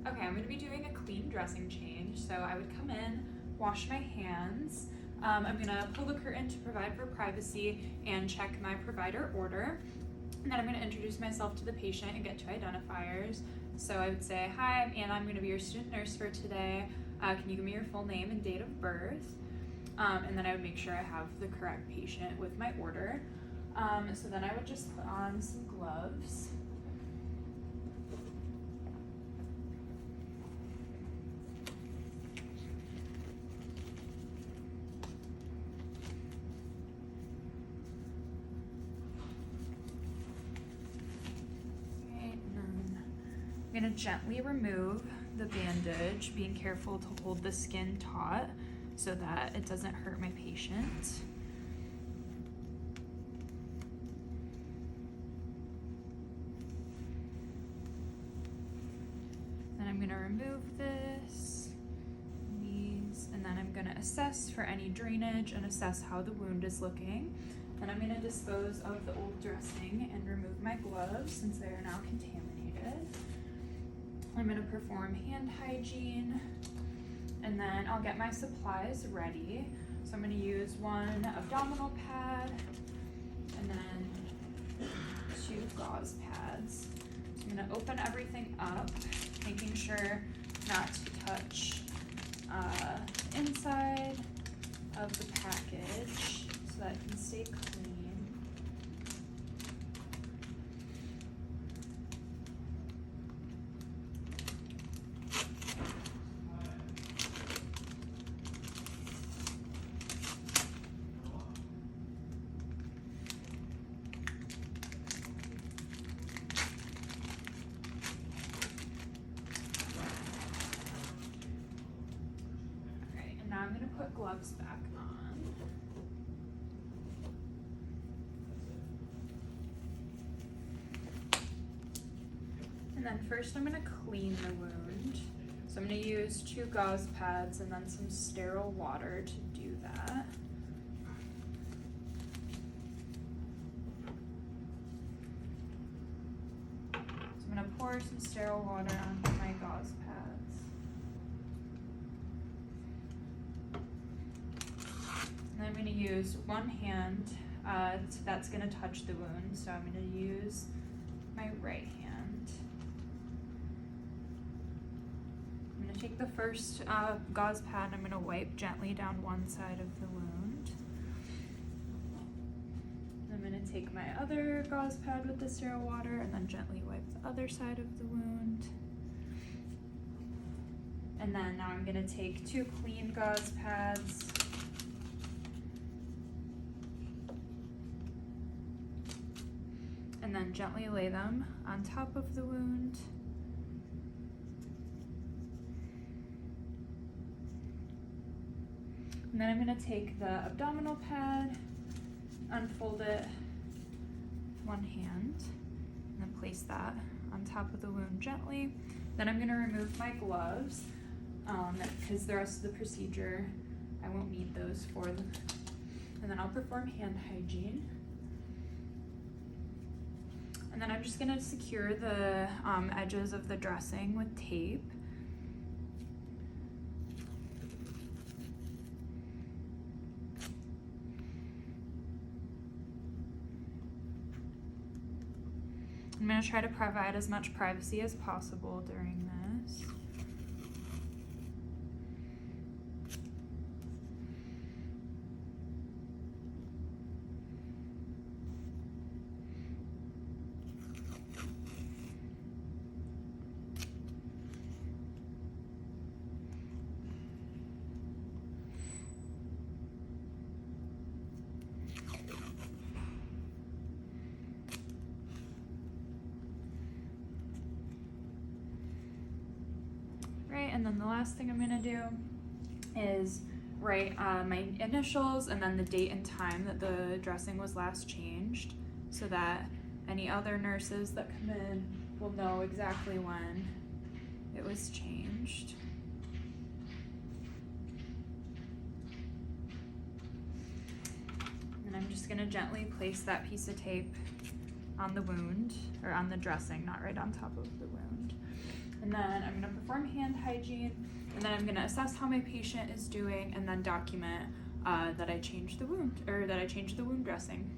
Okay, I'm gonna be doing a clean dressing change. So I would come in, wash my hands. I'm gonna pull the curtain to provide for privacy and check my provider order. And then I'm gonna introduce myself to the patient and get to identifiers. So I would say, hi, I'm Anna, I'm gonna be your student nurse for today. Can you give me your full name and date of birth? And then I would make sure I have the correct patient with my order. So then I would just put on some gloves. I'm going to gently remove the bandage, being careful to hold the skin taut so that it doesn't hurt my patient. Then I'm going to remove this, these, and then I'm going to assess for any drainage and assess how the wound is looking. Then I'm going to dispose of the old dressing and remove my gloves since they are now contaminated. I'm going to perform hand hygiene, and then I'll get my supplies ready. So I'm going to use one abdominal pad and then 2 gauze pads. So I'm going to open everything up, making sure not to touch inside of the package so that it can stay clean. Now I'm going to put gloves back on. And then first I'm going to clean the wound. So I'm going to use 2 gauze pads and then some sterile water to do that. So I'm going to pour some sterile water onto my gauze pads. And I'm going to use one hand that's going to touch the wound, so I'm going to use my right hand. I'm going to take the first gauze pad and I'm going to wipe gently down one side of the wound. I'm going to take my other gauze pad with the sterile water and then gently wipe the other side of the wound. And then now I'm going to take 2 clean gauze pads and then gently lay them on top of the wound. And then I'm going to take the abdominal pad, unfold it with one hand, and then place that on top of the wound gently. Then I'm going to remove my gloves because the rest of the procedure I won't need those for them. And then I'll perform hand hygiene. And then I'm just going to secure the edges of the dressing with tape. I'm going to try to provide as much privacy as possible during this. And then the last thing I'm going to do is write my initials and then the date and time that the dressing was last changed so that any other nurses that come in will know exactly when it was changed. And I'm just going to gently place that piece of tape on the wound, or on the dressing, not right on top of the wound. And then I'm gonna perform hand hygiene, and then I'm gonna assess how my patient is doing, and then document that I changed the wound, or that I changed the wound dressing.